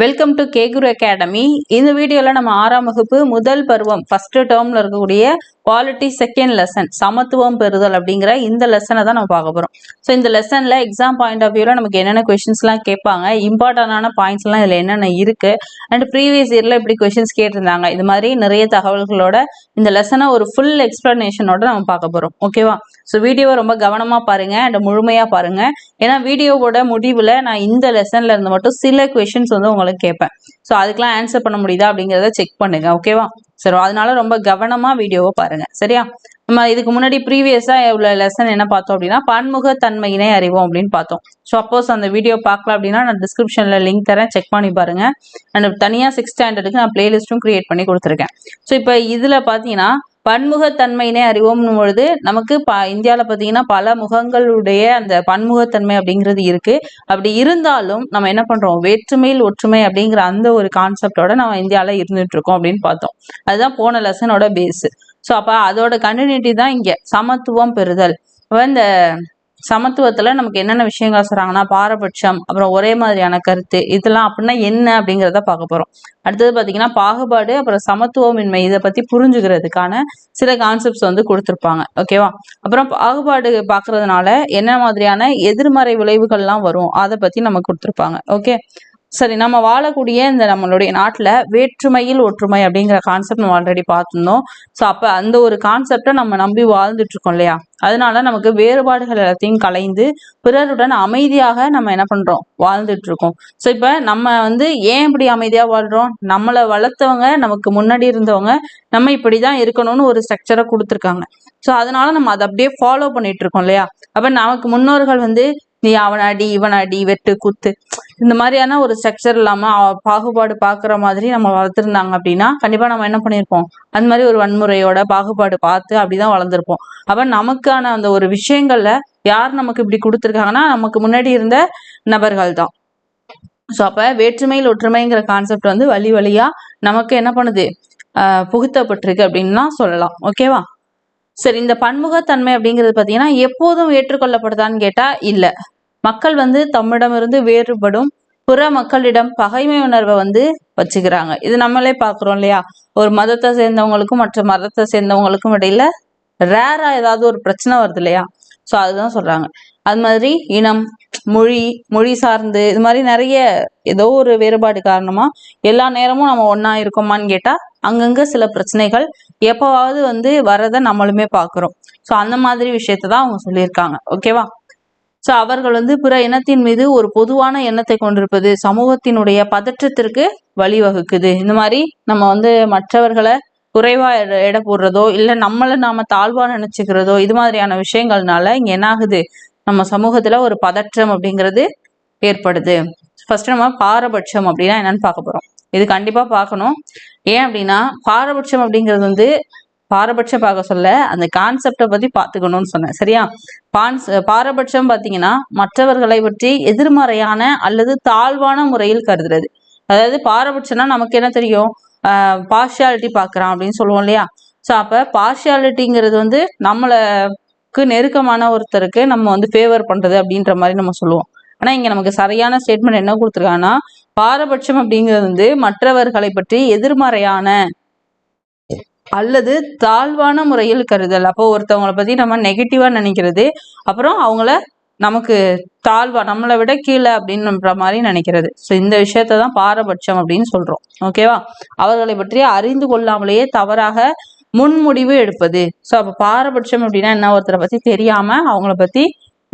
Welcome to கேகுரு academy. இந்த வீடியோல நம்ம 6ஆம் வகுப்பு முதல் பருவம் ஃபர்ஸ்ட் டேர்ம்ல இருக்கக்கூடிய குவாலிட்டி செகண்ட் லெசன் சமத்துவம் பெறுதல் அப்படிங்கிற இந்த லெசனை தான் நம்ம பார்க்க போறோம். ஸோ இந்த லெசன்ல எக்ஸாம் பாயிண்ட் ஆஃப் வியூல நமக்கு என்னென்ன கொஸ்டின்ஸ்லாம் கேட்பாங்க, இம்பார்ட்டன்டான பாயிண்ட்ஸ்லாம் இதில் என்னென்ன இருக்கு, அண்ட் ப்ரீவியஸ் இயர்ல இப்படி கொஸ்டின்ஸ் கேட்டிருந்தாங்க, இது மாதிரி நிறைய தகவல்களோட இந்த லெசனை ஒரு ஃபுல் எக்ஸ்பிளனேஷனோட நம்ம பார்க்க போறோம். ஓகேவா? ஸோ வீடியோவை ரொம்ப கவனமா பாருங்க அண்ட் முழுமையா பாருங்க. ஏன்னா வீடியோவோட முடிவுல நான் இந்த லெசன்ல இருந்து மட்டும் சில கொஸ்டின்ஸ் வந்து உங்களுக்கு கேட்பேன். ஸோ அதுக்கெல்லாம் ஆன்சர் பண்ண முடியுதா அப்படிங்கிறத செக் பண்ணுங்க. ஓகேவா? சரி, அதனால ரொம்ப கவனமா வீடியோவை பாருங்க. சரியா? நம்ம இதுக்கு முன்னாடி ப்ரீவியஸா எவ்வளவு லெசன் என்ன பார்த்தோம் அப்படின்னா பன்முகத்தன்மையினை அறிவோம் அப்படின்னு பார்த்தோம். ஸோ அப்போஸ் அந்த வீடியோ பார்க்கல அப்படின்னா நான் டிஸ்கிரிப்ஷன்ல லிங்க் தரேன், செக் பண்ணி பாருங்க. அண்ட் தனியா 6th ஸ்டாண்டர்டுக்கு நான் பிளேலிஸ்டும் கிரியேட் பண்ணி கொடுத்துருக்கேன். ஸோ இப்போ இதுல பாத்தீங்கன்னா பன்முகத்தன்மையினை அறிவோம்னு பொழுது நமக்கு இந்தியாவில் பார்த்தீங்கன்னா பல முகங்களுடைய அந்த பன்முகத்தன்மை அப்படிங்கிறது இருக்கு. அப்படி இருந்தாலும் நம்ம என்ன பண்றோம், வேற்றுமையில் ஒற்றுமை அப்படிங்கிற அந்த ஒரு கான்செப்டோட நம்ம இந்தியாவில் இருந்துட்டு இருக்கோம் அப்படின்னு பார்த்தோம். அதுதான் போன லெசனோட பேஸ். ஸோ அப்ப அதோட கண்டினியூட்டி தான் இங்க சமத்துவம் பெறுதல். இந்த சமத்துவத்துல நமக்கு என்னென்ன விஷயங்கள் சொல்றாங்கன்னா பாரபட்சம், அப்புறம் ஒரே மாதிரியான கருத்து, இதெல்லாம் அப்படின்னா என்ன அப்படிங்கிறத பார்க்க போறோம். அடுத்தது பாத்தீங்கன்னா பாகுபாடு, அப்புறம் சமத்துவமின்மை, இதை பத்தி புரிஞ்சுக்கிறதுக்கான சில கான்செப்ட்ஸ் வந்து கொடுத்துருப்பாங்க. ஓகேவா? அப்புறம் பாகுபாடு பாக்குறதுனால என்ன மாதிரியான எதிர்மறை விளைவுகள்லாம் வரும் அதை பத்தி நம்ம கொடுத்துருப்பாங்க. ஓகே, சரி, நம்ம வாழக்கூடிய இந்த நம்மளுடைய நாட்டில் வேற்றுமையில் ஒற்றுமை அப்படிங்கிற கான்செப்ட் நம்ம ஆல்ரெடி பார்த்துருந்தோம். ஸோ அப்போ அந்த ஒரு கான்செப்டை நம்ம நம்பி வாழ்ந்துட்டு இருக்கோம் இல்லையா? அதனால நமக்கு வேறுபாடுகள் எல்லாத்தையும் கலைந்து பிறருடன் அமைதியாக நம்ம என்ன பண்றோம், வாழ்ந்துட்டு இருக்கோம். ஸோ இப்போ நம்ம வந்து ஏன் இப்படி அமைதியாக வாழ்றோம், நம்மளை வளர்த்தவங்க, நமக்கு முன்னாடி இருந்தவங்க நம்ம இப்படிதான் இருக்கணும்னு ஒரு ஸ்ட்ரக்சரை கொடுத்துருக்காங்க. ஸோ அதனால நம்ம அதை அப்படியே ஃபாலோ பண்ணிட்டு இருக்கோம் இல்லையா? அப்ப நமக்கு முன்னோர்கள் வந்து நீ அவனாடி இவனாடி வெட்டு குத்து இந்த மாதிரியான ஒரு ஸ்ட்ரக்சர் இல்லாம பாகுபாடு பாக்குற மாதிரி நம்ம வளர்த்துருந்தாங்க அப்படின்னா கண்டிப்பா நம்ம என்ன பண்ணிருப்போம், அந்த மாதிரி ஒரு வன்முறையோட பாகுபாடு பார்த்து அப்படிதான் வளர்ந்துருப்போம். அப்ப நமக்கான அந்த ஒரு விஷயங்கள்ல யார் நமக்கு இப்படி கொடுத்துருக்காங்கன்னா நமக்கு முன்னாடி இருந்த நபர்கள் தான். ஸோ அப்ப வேற்றுமையில் ஒற்றுமைங்கிற கான்செப்ட் வந்து வழி வழியா நமக்கு என்ன பண்ணுது, புகுத்தப்பட்டிருக்கு அப்படின்னு தான் சொல்லலாம். ஓகேவா? சரி, இந்த பன்முகத்தன்மை அப்படிங்கிறது பாத்தீங்கன்னா எப்போதும் ஏற்றுக்கொள்ளப்படுதான்னு கேட்டா இல்ல. மக்கள் வந்து தம்மிடமிருந்து வேறுபடும் புற மக்களிடம் பகைமை உணர்வை வந்து வச்சுக்கிறாங்க. இது நம்மளே பாக்குறோம் இல்லையா? ஒரு மதத்தை சேர்ந்தவங்களுக்கும் மற்ற மதத்தை சேர்ந்தவங்களுக்கும் இடையில ரேரா ஏதாவது ஒரு பிரச்சனை வருது இல்லையா? ஸோ அதுதான் சொல்றாங்க. அது மாதிரி இனம், மொழி சார்ந்து இது மாதிரி நிறைய ஏதோ ஒரு வேறுபாடு காரணமா எல்லா நேரமும் நம்ம ஒன்னா இருக்கோமான்னு கேட்டா அங்கங்க சில பிரச்சனைகள் எப்பவாவது வந்து வரதை நம்மளுமே பாக்குறோம். ஸோ அந்த மாதிரி விஷயத்தான் அவங்க சொல்லியிருக்காங்க. ஓகேவா? ஸோ அவர்கள் வந்து பிற இனத்தின் மீது ஒரு பொதுவான எண்ணத்தை கொண்டிருப்பது சமூகத்தினுடைய பதற்றத்திற்கு வழிவகுக்குது. இந்த மாதிரி நம்ம வந்து மற்றவர்களை குறைவா எடை போடுறதோ இல்ல நம்மளை நாம தாழ்வா நினைச்சுக்கிறதோ இது மாதிரியான விஷயங்கள்னால இங்க என்ன ஆகுது, நம்ம சமூகத்துல ஒரு பதற்றம் அப்படிங்கிறது ஏற்படுது. ஃபர்ஸ்ட் நம்ம பாரபட்சம் அப்படின்னா என்னன்னு பார்க்க போறோம். இது கண்டிப்பா பார்க்கணும். ஏன் அப்படின்னா பாரபட்சம் அப்படிங்கிறது வந்து பாரபட்சம் பார்க்க சொல்ல அந்த கான்செப்டை பத்தி பார்த்துக்கணும்னு சொன்னேன். சரியா? பாரபட்சம் பார்த்தீங்கன்னா மற்றவர்களை பற்றி எதிர்மறையான அல்லது தாழ்வான முறையில் கருதுறது. அதாவது பாரபட்சம்னா நமக்கு என்ன தெரியும், பார்ஷியாலிட்டி பார்க்குறான் அப்படின்னு சொல்லுவோம் இல்லையா? ஸோ அப்போ பார்ஷியாலிட்டிங்கிறது வந்து நம்மளுக்கு நெருக்கமான ஒருத்தருக்கு நம்ம வந்து ஃபேவர் பண்றது அப்படின்ற மாதிரி நம்ம சொல்லுவோம். ஆனா இங்க நமக்கு சரியான ஸ்டேட்மெண்ட் என்ன கொடுத்துருக்காங்கன்னா பாரபட்சம் அப்படிங்கிறது வந்து மற்றவர்களை பற்றி எதிர்மறையான அல்லது தாழ்வான முறையில் கருதல். அப்போ ஒருத்தவங்களை பத்தி நம்ம நெகட்டிவா நினைக்கிறது, அப்புறம் அவங்கள நமக்கு தாழ்வா நம்மளை விட கீழே அப்படின்ற மாதிரி நினைக்கிறது. ஸோ இந்த விஷயத்தான் பாரபட்சம் அப்படின்னு சொல்றோம். ஓகேவா? அவர்களை பற்றி அறிந்து கொள்ளாமலேயே தவறாக முன்முடிவு எடுப்பது. ஸோ அப்ப பாரபட்சம் அப்படின்னா என்ன, ஒருத்தரை பத்தி தெரியாம அவங்கள பத்தி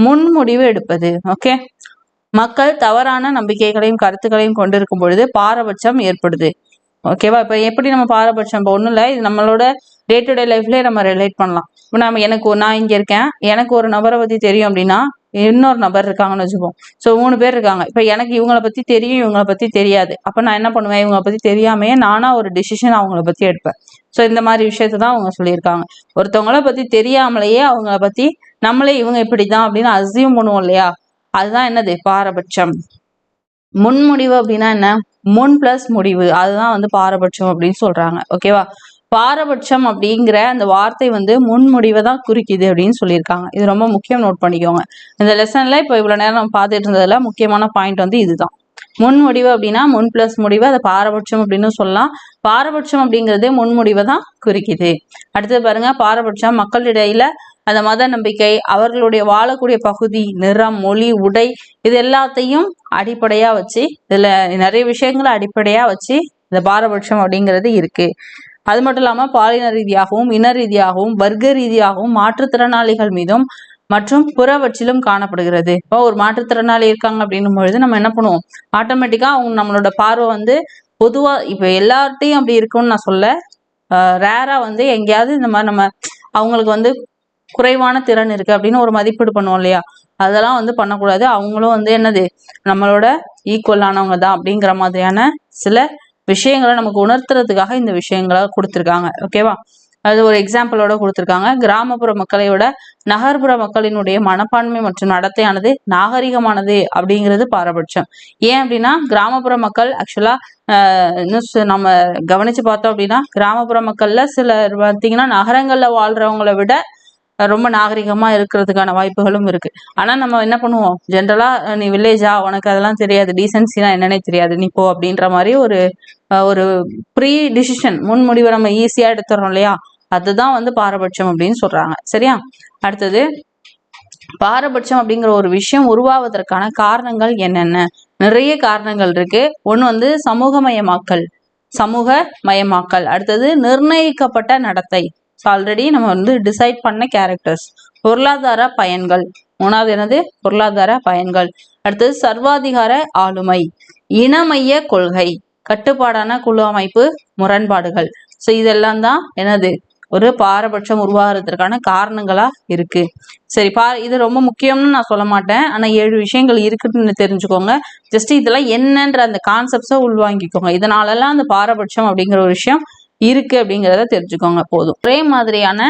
முன்முடிவு எடுப்பது. ஓகே, மக்கள் தவறான நம்பிக்கைகளையும் கருத்துக்களையும் கொண்டிருக்கும் பொழுது பாரபட்சம் ஏற்படுது. ஓகேவா? இப்ப எப்படி நம்ம பாரபட்சம், இப்போ ஒண்ணும் இல்லை, இது நம்மளோட டே டு டே லைஃப்லயே நம்ம ரிலேட் பண்ணலாம். இப்போ நான் இங்க இருக்கேன், எனக்கு ஒரு நபரை பத்தி தெரியும் அப்படின்னா இன்னொரு நபர் இருக்காங்கன்னு வச்சுப்போம். ஸோ 3 பேர் இருக்காங்க. இப்ப எனக்கு இவங்களை பத்தி தெரியும், இவங்களை பத்தி தெரியாது. அப்ப நான் என்ன பண்ணுவேன், இவங்களை பத்தி தெரியாமையே நானா ஒரு டிசிஷன் அவங்கள பத்தி எடுப்பேன். ஸோ இந்த மாதிரி விஷயத்தான் அவங்க சொல்லியிருக்காங்க. ஒருத்தவங்கள பத்தி தெரியாமலேயே அவங்கள பத்தி நம்மளே இவங்க இப்படிதான் அப்படின்னு அசியூம் பண்ணுவோம் இல்லையா? அதுதான் என்னது, பாரபட்சம். முன்முடிவு அப்படின்னா என்ன, முன் பிளஸ் முடிவு, அதுதான் வந்து பாரபட்சம் அப்படின்னு சொல்றாங்க. ஓகேவா? பாரபட்சம் அப்படிங்கிற அந்த வார்த்தை வந்து முன்முடிவை தான் குறிக்குது அப்படின்னு சொல்லியிருக்காங்க. இது ரொம்ப முக்கியம், நோட் பண்ணிக்கோங்க. இந்த லெசன்ல இப்போ இவ்வளவு நேரம் நம்ம பார்த்துட்டு இருந்ததுல முக்கியமான பாயிண்ட் வந்து இதுதான். முன்முடிவு அப்படின்னா முன் பிளஸ் முடிவு, அதை பாரபட்சம் அப்படின்னு சொல்லலாம். பாரபட்சம் அப்படிங்கிறது முன்முடிவை தான் குறிக்குது. அடுத்தது பாருங்க, பாரபட்சம் மக்களிடையில அந்த மத நம்பிக்கை, அவர்களுடைய வாழக்கூடிய பகுதி, நிறம், மொழி, உடை, இது எல்லாத்தையும் அடிப்படையா வச்சு, இதுல நிறைய விஷயங்களை அடிப்படையா வச்சு இந்த பாரபட்சம் அப்படிங்கிறது இருக்கு. அது மட்டும் இல்லாம பாலின ரீதியாகவும், இன ரீதியாகவும், வர்க்க ரீதியாகவும், மாற்றுத்திறனாளிகள் மீதும் மற்றும் புறவற்றிலும் காணப்படுகிறது. இப்போ ஒரு மாற்றுத்திறனாளி இருக்காங்க அப்படின்னும் பொழுது நம்ம என்ன பண்ணுவோம், ஆட்டோமேட்டிக்கா அவங்க நம்மளோட பார்வை வந்து பொதுவா இப்ப எல்லார்ட்டையும் அப்படி இருக்கும்னு நான் சொல்ல, ரேரா வந்து எங்கேயாவது இந்த மாதிரி நம்ம அவங்களுக்கு வந்து குறைவான திறன் இருக்கு அப்படின்னு ஒரு மதிப்பீடு பண்ணுவோம் இல்லையா, அதெல்லாம் வந்து பண்ணக்கூடாது. அவங்களும் வந்து என்னது நம்மளோட ஈக்குவலானவங்க தான் அப்படிங்கிற மாதிரியான சில விஷயங்களை நமக்கு உணர்த்துறதுக்காக இந்த விஷயங்களை கொடுத்துருக்காங்க. ஓகேவா, அது ஒரு எக்ஸாம்பிளோட கொடுத்துருக்காங்க. கிராமப்புற மக்களை விட நகர்ப்புற மக்களினுடைய மனப்பான்மை மற்றும் நடத்தையானது நாகரிகமானது அப்படிங்கிறது பாரபட்சம். ஏன் அப்படின்னா கிராமப்புற மக்கள் ஆக்சுவலா இன்னும் நம்ம கவனிச்சு பார்த்தோம் அப்படின்னா கிராமப்புற மக்கள்ல சிலர் பார்த்தீங்கன்னா நகரங்கள்ல வாழ்றவங்களை விட ரொம்ப நாகரிகமா இருக்கிறதுக்கான வாய்ப்புகளும் இருக்கு. ஆனா நம்ம என்ன பண்ணுவோம், ஜென்ரலா நீ வில்லேஜா, உனக்கு அதெல்லாம் தெரியாது, டீசென்சினா என்னன்னே தெரியாது, நீ போ அப்படின்ற மாதிரி ஒரு ப்ரீ டிசிஷன், முன்முடிவை நம்ம ஈஸியா எடுத்துறோம் இல்லையா, அதுதான் வந்து பாரபட்சம் அப்படின்னு சொல்றாங்க. சரியா, அடுத்தது பாரபட்சம் அப்படிங்கிற ஒரு விஷயம் உருவாவதற்கான காரணங்கள் என்னென்ன? நிறைய காரணங்கள் இருக்கு. ஒண்ணு வந்து சமூகமயமாக்கல், அடுத்தது நிர்ணயிக்கப்பட்ட நடத்தை, ஆல்ரெடி நம்ம வந்து டிசைட் பண்ண கேரக்டர்ஸ், பொருளாதார பயன்கள், மூணாவது என்னது பொருளாதார பயன்கள், அடுத்தது சர்வாதிகார ஆளுமை, இனமைய கொள்கை, கட்டுப்பாடான குழு அமைப்பு, முரண்பாடுகள். ஸோ இதெல்லாம் தான் என்னது ஒரு பாரபட்சம் உருவாகிறதுக்கான காரணங்களா இருக்கு. சரி, இது ரொம்ப முக்கியம்னு நான் சொல்ல மாட்டேன், ஆனா 7 விஷயங்கள் இருக்குன்னு தெரிஞ்சுக்கோங்க. ஜஸ்ட் இதெல்லாம் என்னன்ற அந்த கான்செப்ட்ஸை உள்வாங்கிக்கோங்க. இதனாலலாம் அந்த பாரபட்சம் அப்படிங்கிற ஒரு விஷயம் இருக்கு அப்படிங்கிறத தெரிஞ்சுக்கோங்க போதும். ஒரே மாதிரியான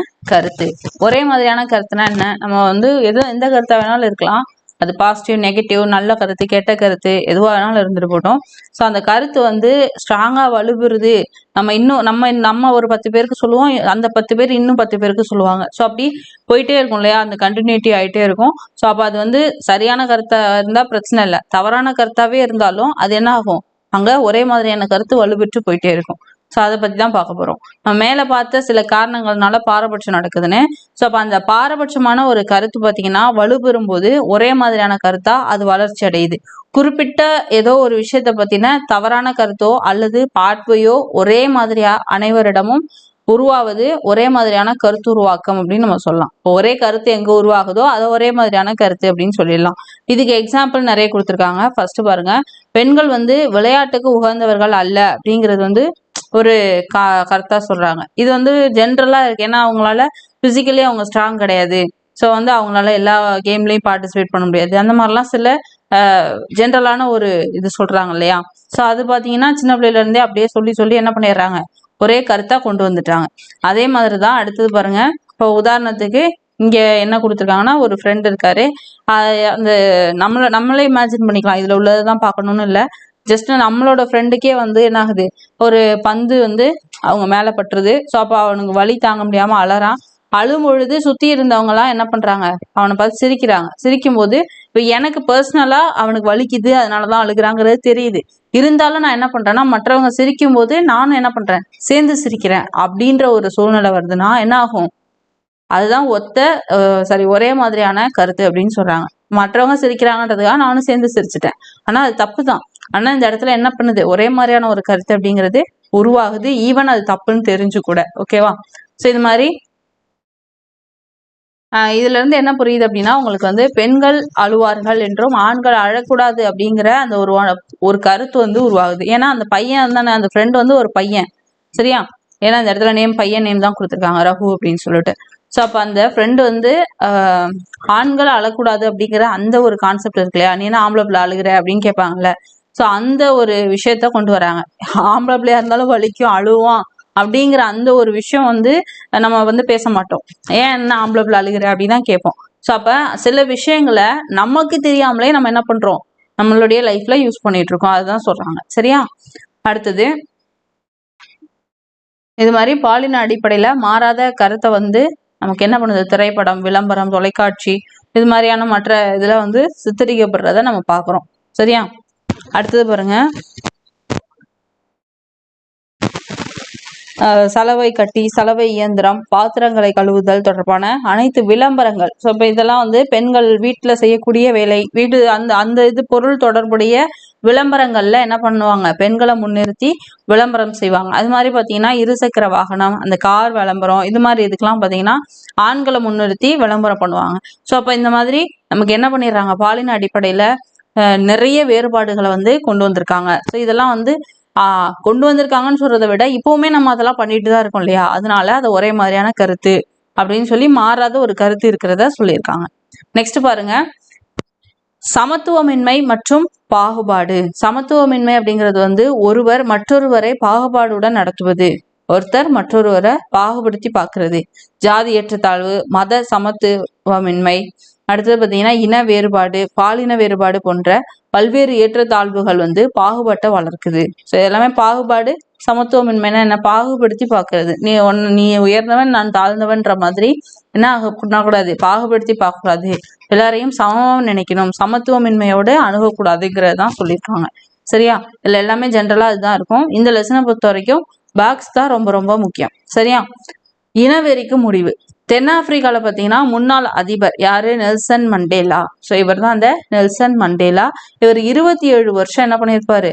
கருத்துனா என்ன, நம்ம வந்து எந்த கருத்தா வேணாலும் இருக்கலாம், அது பாசிட்டிவ், நெகட்டிவ், நல்ல கருத்து, கெட்ட கருத்து, எதுவா வேணாலும் இருந்துட்டு போட்டோம். ஸோ அந்த கருத்து வந்து ஸ்ட்ராங்கா வலுவுறுது, நம்ம ஒரு 10 பேருக்கு சொல்லுவோம், அந்த 10 பேர் இன்னும் 10 பேருக்கு சொல்லுவாங்க. ஸோ அப்படி போயிட்டே இருக்கும் இல்லையா, அந்த கண்டினியூட்டி ஆயிட்டே இருக்கும். ஸோ அப்போ அது வந்து சரியான கருத்தா இருந்தா பிரச்சனை இல்லை, தவறான கருத்தாவே இருந்தாலும் அது என்ன ஆகும், அங்க ஒரே மாதிரியான கருத்து வலுப்பெற்று போயிட்டே இருக்கும். ஸோ அதை பத்தி தான் பார்க்க போறோம். நம்ம மேல பார்த்த சில காரணங்கள்னால பாரபட்சம் நடக்குதுன்னு. ஸோ அப்ப அந்த பாரபட்சமான ஒரு கருத்து பார்த்தீங்கன்னா வலுப்பெறும் போது ஒரே மாதிரியான கருத்தா அது வளர்ச்சி அடையுது. குறிப்பிட்ட ஏதோ ஒரு விஷயத்த பத்தின தவறான கருத்தோ அல்லது பார்வையோ ஒரே மாதிரியா அனைவரிடமும் உருவாவது ஒரே மாதிரியான கருத்து உருவாக்கம் அப்படின்னு நம்ம சொல்லலாம். ஒரே கருத்து எங்க உருவாகுதோ அது ஒரே மாதிரியான கருத்து அப்படின்னு சொல்லிடலாம். இதுக்கு எக்ஸாம்பிள் நிறைய கொடுத்துருக்காங்க. ஃபர்ஸ்ட் பாருங்க, பெண்கள் வந்து விளையாட்டுக்கு உகந்தவர்கள் அல்ல அப்படிங்கிறது வந்து ஒரு கருத்தா சொல்றாங்க. இது வந்து ஜென்ரலா இருக்கு, ஏன்னா அவங்களால பிசிக்கலி அவங்க ஸ்ட்ராங் கிடையாது. ஸோ வந்து அவங்களால எல்லா கேம்லயும் பார்ட்டிசிபேட் பண்ண முடியாது. அந்த மாதிரிலாம் சில ஜென்ரலான ஒரு இது சொல்றாங்க இல்லையா. ஸோ அது பார்த்தீங்கன்னா சின்ன பிள்ளையில இருந்தே அப்படியே சொல்லி சொல்லி என்ன பண்ணிடுறாங்க, ஒரே கருத்தா கொண்டு வந்துட்டாங்க. அதே மாதிரி தான் அடுத்தது பாருங்க, இப்போ உதாரணத்துக்கு இங்க என்ன கொடுத்துருக்காங்கன்னா ஒரு ஃப்ரெண்ட் இருக்காரு, அந்த நம்மளே இமேஜின் பண்ணிக்கலாம், இதுல உள்ளதுதான் பார்க்கணும்னு இல்லை, ஜஸ்ட் நம்மளோட ஃப்ரெண்டுக்கே வந்து என்ன ஆகுது, ஒரு பந்து வந்து அவங்க மேல பட்டுருது. ஸோ அப்போ அவனுக்கு வலி தாங்க முடியாம அழறான். அழும் பொழுது சுத்தி இருந்தவங்க எல்லாம் என்ன பண்றாங்க, அவனை பார்த்து சிரிக்கிறாங்க. சிரிக்கும் போது இப்போ எனக்கு பர்சனலா அவனுக்கு வலிக்குது அதனாலதான் அழுகிறாங்கிறது தெரியுது. இருந்தாலும் நான் என்ன பண்றேன்னா மற்றவங்க சிரிக்கும் போது நானும் என்ன பண்றேன், சேர்ந்து சிரிக்கிறேன் அப்படின்ற ஒரு சூழ்நிலை வருதுன்னா என்ன ஆகும், அதுதான் ஒரே மாதிரியான கருத்து அப்படின்னு சொல்றாங்க. மற்றவங்க சிரிக்கிறாங்கன்றதுக்காக நானும் சேர்ந்து சிரிச்சுட்டேன், ஆனா அது தப்பு தான். ஆனா இந்த இடத்துல என்ன பண்ணுது, ஒரே மாதிரியான ஒரு கருத்து அப்படிங்கிறது உருவாகுது, ஈவன் அது தப்புன்னு தெரிஞ்சு கூட. ஓகேவா, ஸோ இது மாதிரி இதுல இருந்து என்ன புரியுது அப்படின்னா உங்களுக்கு வந்து பெண்கள் அழுவார்கள் என்றும் ஆண்கள் அழக்கூடாது அப்படிங்கிற அந்த ஒரு கருத்து வந்து உருவாகுது. ஏன்னா அந்த பையன் தானே, அந்த ஃப்ரெண்ட் வந்து ஒரு பையன், சரியா, ஏன்னா இந்த இடத்துல பையன் நேம் தான் கொடுத்துருக்காங்க, ரகு அப்படின்னு சொல்லிட்டு. ஸோ அப்போ அந்த ஃப்ரெண்டு வந்து ஆண்கள் அழக்கூடாது அப்படிங்கிற அந்த ஒரு கான்செப்ட் இருக்கு இல்லையா, நீ என்ன ஆம்பளை பிள்ளை அழுகிற அப்படின்னு கேட்பாங்கல்ல. ஸோ அந்த ஒரு விஷயத்த கொண்டு வராங்க. ஆம்பளை பிள்ளையா இருந்தாலும் வலிக்கும், அழுவான் அப்படிங்கிற அந்த ஒரு விஷயம் வந்து நம்ம வந்து பேச மாட்டோம், ஏன் என்ன ஆம்பளை பிள்ளை அழுகிற அப்படின்னு தான் கேட்போம். ஸோ அப்ப சில விஷயங்களை நமக்கு தெரியாமலே நம்ம என்ன பண்றோம், நம்மளுடைய லைஃப்ல யூஸ் பண்ணிட்டு இருக்கோம், அதுதான் சொல்றாங்க. சரியா, அடுத்தது இது மாதிரி பாலின அடிப்படையில மாறாத கருத்தை வந்து நமக்கு என்ன பண்ணுது, திரைப்படம், விளம்பரம், தொலைக்காட்சி, இது மாதிரியான மற்ற இதுல வந்து சித்தரிக்கப்படுறத நம்ம பார்க்குறோம். சரியா, அடுத்தது பாருங்க, சலவை கட்டி, சலவை இயந்திரம், பாத்திரங்களை கழுவுதல் தொடர்பான அனைத்து விளம்பரங்கள். ஸோ இப்போ இதெல்லாம் வந்து பெண்கள் வீட்டில் செய்யக்கூடிய வேலை, வீட்டு அந்த அந்த இது பொருள் தொடர்புடைய விளம்பரங்கள்ல என்ன பண்ணுவாங்க, பெண்களை முன்னிறுத்தி விளம்பரம் செய்வாங்க. அது மாதிரி பார்த்தீங்கன்னா இருசக்கர வாகனம், அந்த கார் விளம்பரம், இது மாதிரி இதுக்கெல்லாம் பார்த்தீங்கன்னா ஆண்களை முன்னிறுத்தி விளம்பரம் பண்ணுவாங்க. ஸோ அப்போ இந்த மாதிரி நமக்கு என்ன பண்ணிடுறாங்க, பாலின அடிப்படையில் நிறைய வேறுபாடுகளை வந்து கொண்டு வந்திருக்காங்க. ஸோ இதெல்லாம் வந்து கொண்டு வந்திருக்காங்கன்னு சொல்றதை விட இப்பவுமே நம்ம அதெல்லாம் பண்ணிட்டு தான் இருக்கோம் இல்லையா, அதனால அது ஒரே மாதிரியான கருத்து அப்படின்னு சொல்லி மாறாத ஒரு கருத்து இருக்கிறத சொல்லியிருக்காங்க. நெக்ஸ்ட் பாருங்க, சமத்துவமின்மை மற்றும் பாகுபாடு. சமத்துவமின்மை அப்படிங்கிறது வந்து ஒருவர் மற்றொருவரை பாகுபாடுடன் நடத்துவது, ஒருத்தர் மற்றொருவரை பாகுபடுத்தி பார்க்கறது. ஜாதி ஏற்றத்தாழ்வு, மத சமத்துவமின்மை, அடுத்தது பார்த்தீங்கன்னா இன வேறுபாடு, பாலின வேறுபாடு போன்ற பல்வேறு ஏற்றத்தாழ்வுகள் வந்து பாகுபாட்டை வளர்க்குது. ஸோ எல்லாமே பாகுபாடு. சமத்துவமின்மைனா என்ன, பாகுபடுத்தி பார்க்கறது. நீ உயர்ந்தவன் நான் தாழ்ந்தவன்ற மாதிரி என்ன பண்ணக்கூடாது, பாகுபடுத்தி பார்க்கக்கூடாது, எல்லாரையும் சமமாக நினைக்கணும், சமத்துவமின்மையோடு அணுகக்கூடாதுங்கிறது தான் சொல்லியிருக்காங்க. சரியா, இதில் எல்லாமே ஜென்ரலாக இதுதான் இருக்கும். இந்த லெசனை பொறுத்த வரைக்கும் பாக்ஸ் தான் ரொம்ப ரொம்ப முக்கியம். சரியா, இனவெறிக்கு முடிவு. தென்னாப்பிரிக்கால பார்த்தீங்கன்னா முன்னாள் அதிபர் யாரு, நெல்சன் மண்டேலா. ஸோ இவர் தான் அந்த நெல்சன் மண்டேலா. இவர் 27 வருஷம் என்ன பண்ணியிருப்பாரு,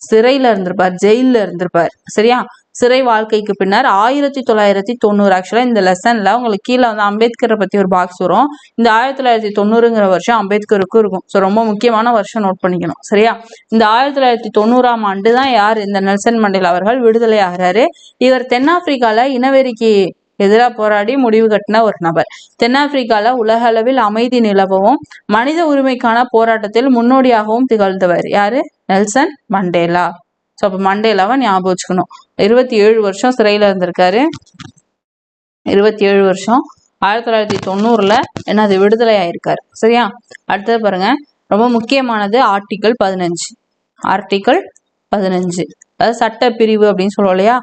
சிறையில இருந்திருப்பார், ஜெயில இருந்திருப்பார். சரியா, சிறை வாழ்க்கைக்கு பின்னர் 1990, ஆக்சுவலா இந்த லெசன்ல உங்களுக்கு கீழே வந்து அம்பேத்கரை பத்தி ஒரு பாக்ஸ் வரும். இந்த 1990ங்கிற வருஷம் அம்பேத்கருக்கும் இருக்கும். ஸோ ரொம்ப முக்கியமான வருஷம் நோட் பண்ணிக்கணும். சரியா, இந்த 1990ஆம் ஆண்டு தான் யார், இந்த நெல்சன் மண்டேலா அவர்கள் விடுதலை ஆகிறாரு. இவர் தென்னாப்பிரிக்கால இனவெறிக்கு எதிராக போராடி முடிவு கட்டின ஒரு நபர். தென்னாப்பிரிக்கால உலக அளவில் அமைதி நிலவவும் மனித உரிமைக்கான போராட்டத்தில் முன்னோடியாகவும் திகழ்ந்தவர் யாரு, நெல்சன் மண்டேலா. ஸோ அப்போ மண்டேலாவை ஞாபகம் வச்சுக்கணும். 27 வருஷம் சிறையில இருந்திருக்காரு. 27 வருஷம் 1990ல என்னது விடுதலை ஆயிருக்காரு. சரியா, அடுத்தது பாருங்க, ரொம்ப முக்கியமானது ஆர்டிகிள் 15. ஆர்டிகிள் 15 அதாவது சட்ட பிரிவு அப்படின்னு சொல்லுவோம் இல்லையா,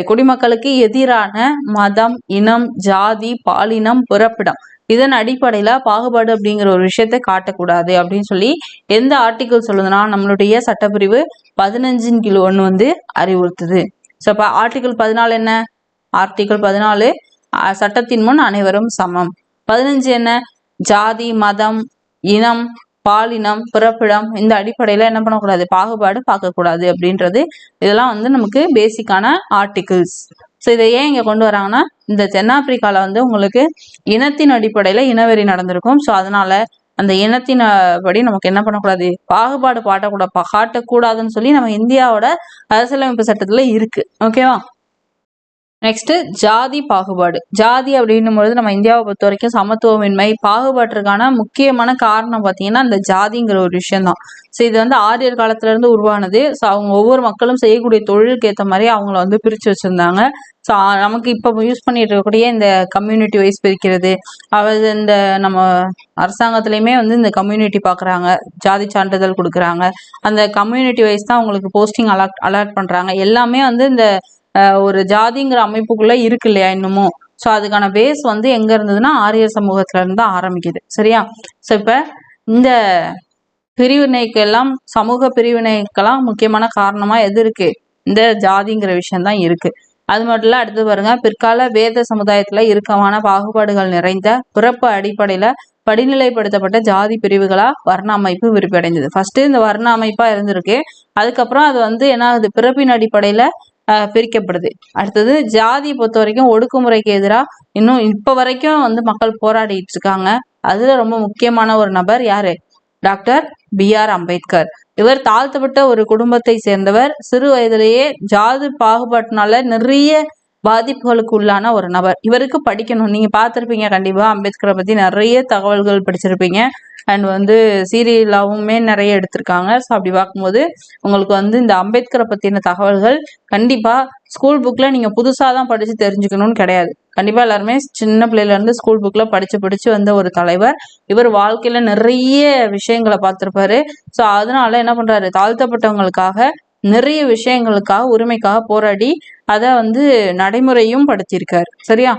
குடிமக்களுக்கு எதிரான மதம், இனம், ஜாதி, பாலினம், பிறப்பிடம் இதன் அடிப்படையில பாகுபாடு அப்படிங்கிற ஒரு விஷயத்த காட்டக்கூடாது அப்படின்னு சொல்லி எந்த ஆர்டிகிள் சொல்லுதுன்னா நம்மளுடைய சட்டப்பிரிவு 15 வந்து அறிவுறுத்துது. ஸோ அப்ப ஆர்டிகிள் 14 என்ன, ஆர்டிகிள் 14 சட்டத்தின் முன் அனைவரும் சமம். 15 என்ன, ஜாதி, மதம், இனம், பாலினம், பிறப்பிடம் இந்த அடிப்படையில என்ன பண்ணக்கூடாது, பாகுபாடு பார்க்கக்கூடாது அப்படின்றது. இதெல்லாம் வந்து நமக்கு பேசிக்கான ஆர்டிகிள்ஸ். ஸோ இதை ஏன் இங்கே கொண்டு வராங்கன்னா, இந்த தென்னாப்பிரிக்கால வந்து உங்களுக்கு இனத்தின் அடிப்படையில இனவெறி நடந்திருக்கும். ஸோ அதனால அந்த இனத்தின் படி நமக்கு என்ன பண்ணக்கூடாது, பாகுபாடு காட்டக்கூடாதுன்னு சொல்லி நம்ம இந்தியாவோட அரசியலமைப்பு சட்டத்துல இருக்கு. ஓகேவா, நெக்ஸ்ட் ஜாதி பாகுபாடு. ஜாதி அப்படின்னும் பொழுது நம்ம இந்தியாவை பொறுத்த வரைக்கும் சமத்துவமின்மை பாகுபாட்டிற்கான முக்கியமான காரணம் பார்த்தீங்கன்னா இந்த ஜாதிங்கிற ஒரு விஷயம்தான். ஸோ இது வந்து ஆரியர் காலத்துல இருந்து உருவானது. ஸோ அவங்க ஒவ்வொரு மக்களும் செய்யக்கூடிய தொழிலுக்கு ஏற்ற மாதிரி அவங்கள வந்து பிரிச்சு வச்சிருந்தாங்க. ஸோ நமக்கு இப்போ யூஸ் பண்ணிட்டு இருக்கக்கூடிய இந்த கம்யூனிட்டி வைஸ் பிரிக்கிறது, அதாவது இந்த நம்ம அரசாங்கத்திலையுமே வந்து இந்த கம்யூனிட்டி பார்க்குறாங்க, ஜாதி சான்றிதழ் கொடுக்குறாங்க, அந்த கம்யூனிட்டி வைஸ் தான் அவங்களுக்கு போஸ்டிங் அலாட் பண்றாங்க. எல்லாமே வந்து இந்த ஒரு ஜாதிங்கிற அமைப்புக்குள்ள இருக்கு இல்லையா இன்னமும். ஸோ அதுக்கான பேஸ் வந்து எங்க இருந்ததுன்னா ஆரியர் சமூகத்துல இருந்து ஆரம்பிக்குது. சரியா, ஸோ இப்ப இந்த பிரிவினைக்கெல்லாம், சமூக பிரிவினைக்கெல்லாம் முக்கியமான காரணமா எது இருக்கு, இந்த ஜாதிங்கிற விஷயம் தான் இருக்கு. அது மட்டும் இல்ல, அடுத்து பாருங்க, பிற்கால வேத சமுதாயத்துல இறுக்கமான பாகுபாடுகள் நிறைந்த பிறப்பு அடிப்படையில படிநிலைப்படுத்தப்பட்ட ஜாதி பிரிவுகளா வர்ண அமைப்பு விரிவடைந்தது. ஃபர்ஸ்ட் இந்த வர்ண அமைப்பா இருந்திருக்கு, அதுக்கப்புறம் அது வந்து என்ன ஆகுது, பிறப்பின் அடிப்படையில பிரிக்கப்படுது. அடுத்தது ஜாதி பொறுத்த வரைக்கும் ஒடுக்குமுறைக்கு எதிராக இன்னும் இப்ப வரைக்கும் வந்து மக்கள் போராடிட்டு இருக்காங்க. அதுல ரொம்ப முக்கியமான ஒரு நபர் யாரு, டாக்டர் BR அம்பேத்கர். இவர் தாழ்த்தப்பட்ட ஒரு குடும்பத்தை சேர்ந்தவர். சிறு வயதிலேயே ஜாதி பாகுபாட்டினால நிறைய பாதிப்புகளுக்கு உள்ளான ஒரு நபர். இவருக்கு படிக்கணும், நீங்க பார்த்துருப்பீங்க கண்டிப்பா அம்பேத்கரை பத்தி நிறைய தகவல்கள் படிச்சிருப்பீங்க. அண்ட் வந்து சீரியலாவுமே நிறைய எடுத்திருக்காங்க. ஸோ அப்படி பார்க்கும்போது உங்களுக்கு வந்து இந்த அம்பேத்கரை பத்தின தகவல்கள் கண்டிப்பா ஸ்கூல் புக்ல நீங்க புதுசாக தான் படிச்சு தெரிஞ்சுக்கணும்னு கிடையாது. கண்டிப்பா எல்லாருமே சின்ன பிள்ளையில இருந்து ஸ்கூல் புக்ல படிச்சு வந்த ஒரு தலைவர். இவர் வாழ்க்கையில நிறைய விஷயங்களை பார்த்திருப்பாரு. ஸோ அதனால என்ன பண்றாரு, தாழ்த்தப்பட்டவங்களுக்காக நிறைய விஷயங்களுக்காக, உரிமைக்காக போராடி அதை வந்து நடைமுறையும் படுத்தியிருக்காரு. சரியா,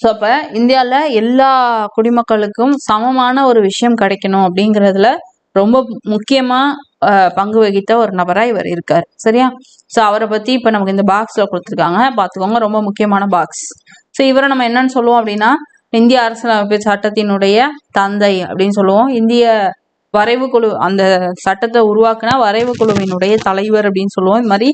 ஸோ அப்ப இந்தியாவில் எல்லா குடிமக்களுக்கும் சமமான ஒரு விஷயம் கிடைக்கணும் அப்படிங்கிறதுல ரொம்ப முக்கியமா பங்கு வகித்த ஒரு நபரா இவர் இருக்காரு. சரியா? ஸோ அவரை பத்தி இப்ப நமக்கு இந்த பாக்ஸ்ல கொடுத்துருக்காங்க, பாத்துக்கோங்க. ரொம்ப முக்கியமான பாக்ஸ். ஸோ இவரை நம்ம என்னன்னு சொல்லுவோம் அப்படின்னா, இந்திய அரசியலமைப்பு சட்டத்தினுடைய தந்தை அப்படின்னு சொல்லுவோம். இந்திய வரைவு குழு, அந்த சட்டத்தை உருவாக்குன வரைவு குழுவினுடைய தலைவர் அப்படின்னு சொல்லுவோம். இது மாதிரி